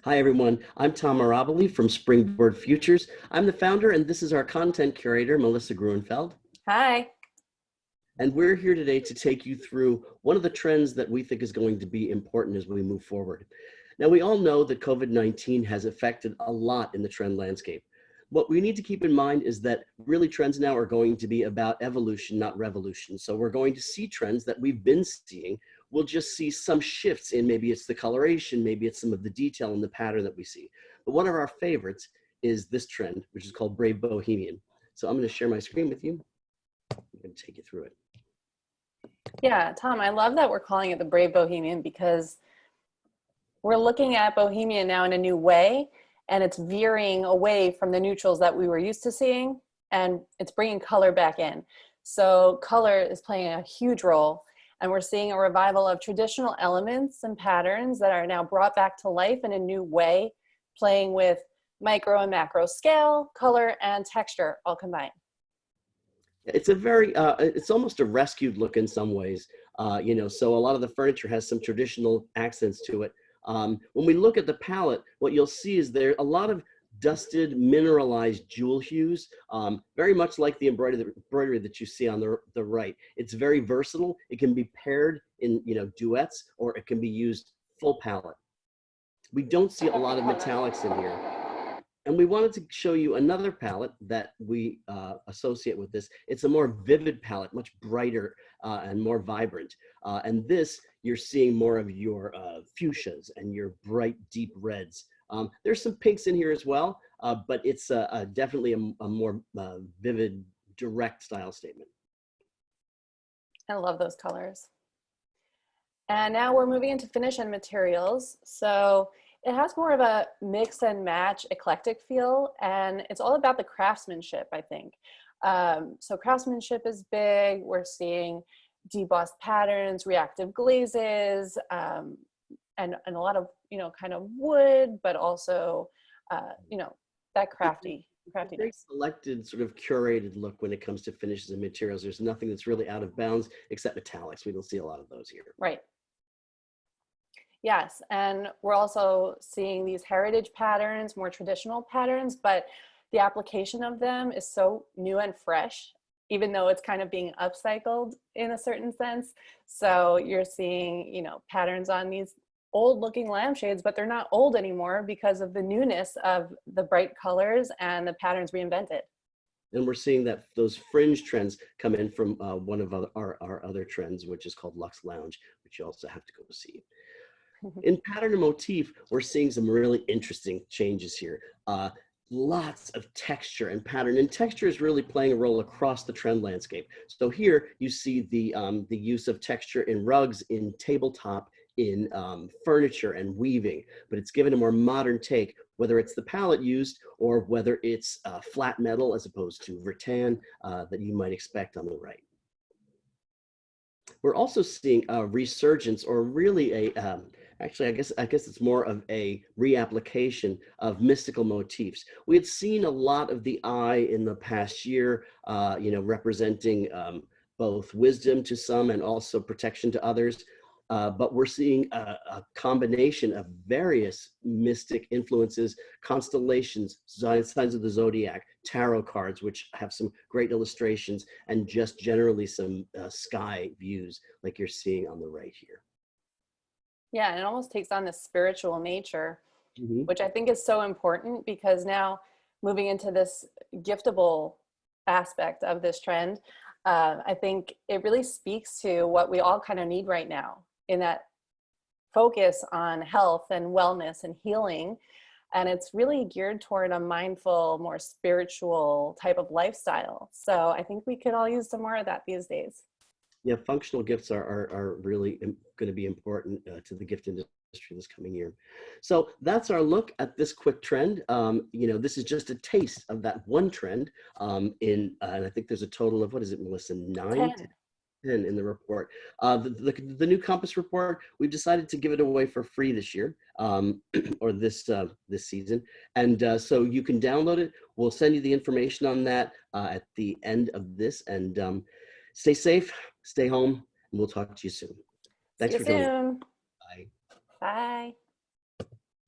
Hi, everyone. I'm Tom Arabali from Springboard Futures. I'm the founder, and this is our content curator, Melissa Gruenfeld. Hi. And we're here today to take you through one of the trends that we think is going to be important as we move forward. Now, we all know that COVID-19 has affected a lot in the trend landscape. What we need to keep in mind is that really trends now are going to be about evolution, not revolution. So we're going to see trends that we've been seeing. We'll just see some shifts in maybe it's the coloration, maybe it's some of the detail and the pattern that we see. But one of our favorites is this trend, which is called Brave Bohemian. So I'm going to share my screen with you. I'm going to take you through it. Yeah, Tom, I love that we're calling it the Brave Bohemian because we're looking at Bohemian now in a new way, and it's veering away from the neutrals that we were used to seeing, and it's bringing color back in. So color is playing a huge role, and we're seeing a revival of traditional elements and patterns that are now brought back to life in a new way, playing with micro and macro scale, color, and texture all combined. It's a very, it's almost a rescued look in some ways, so a lot of the furniture has some traditional accents to it. When we look at the palette, what you'll see is there a lot of dusted, mineralized jewel hues, very much like the embroidery that you see on the right. It's very versatile. It can be paired in, duets, or it can be used full palette. We don't see a lot of metallics in here. And we wanted to show you another palette that we associate with this. It's a more vivid palette, much brighter and more vibrant. And this, you're seeing more of your fuchsias and your bright, deep reds. There's some pinks in here as well, but it's definitely a more vivid, direct style statement. I love those colors. And now we're moving into finish and materials. So it has more of a mix and match eclectic feel, and it's all about the craftsmanship, I think. So craftsmanship is big. We're seeing debossed patterns, reactive glazes, and a lot of, kind of wood, but also, that craftiness. Very selected, sort of curated look when it comes to finishes and materials. There's nothing that's really out of bounds except metallics. We don't see a lot of those here. Right. Yes, and we're also seeing these heritage patterns, more traditional patterns, but the application of them is so new and fresh, even though it's kind of being upcycled in a certain sense. So you're seeing, patterns on these old looking lampshades, but they're not old anymore because of the newness of the bright colors and the patterns reinvented. And we're seeing that those fringe trends come in from one of our other trends, which is called Luxe Lounge, which you also have to go see. In pattern and motif, we're seeing some really interesting changes here. Lots of texture and pattern, and texture is really playing a role across the trend landscape. So here you see the use of texture in rugs, in tabletop, in furniture and weaving, but it's given a more modern take, whether it's the palette used or whether it's flat metal as opposed to rattan that you might expect on the right. We're also seeing a resurgence, or really a actually, I guess it's more of a reapplication of mystical motifs. We had seen a lot of the eye in the past year, representing both wisdom to some and also protection to others. But we're seeing a combination of various mystic influences, constellations, signs of the zodiac, tarot cards, which have some great illustrations, and just generally some sky views like you're seeing on the right here. Yeah, and it almost takes on this spiritual nature, which I think is so important, because now moving into this giftable aspect of this trend, I think it really speaks to what we all kind of need right now, in that focus on health and wellness and healing. And it's really geared toward a mindful, more spiritual type of lifestyle. So I think we could all use some more of that these days. Yeah, functional gifts are really going to be important to the gift industry this coming year. So that's our look at this quick trend. This is just a taste of that one trend and I think there's a total of, what is it, Melissa, 10 in the report. The new Compass report, we've decided to give it away for free this year, or this season. And so you can download it. We'll send you the information on that at the end of this. And stay safe, stay home, and we'll talk to you soon. Thanks for joining. Bye. Bye.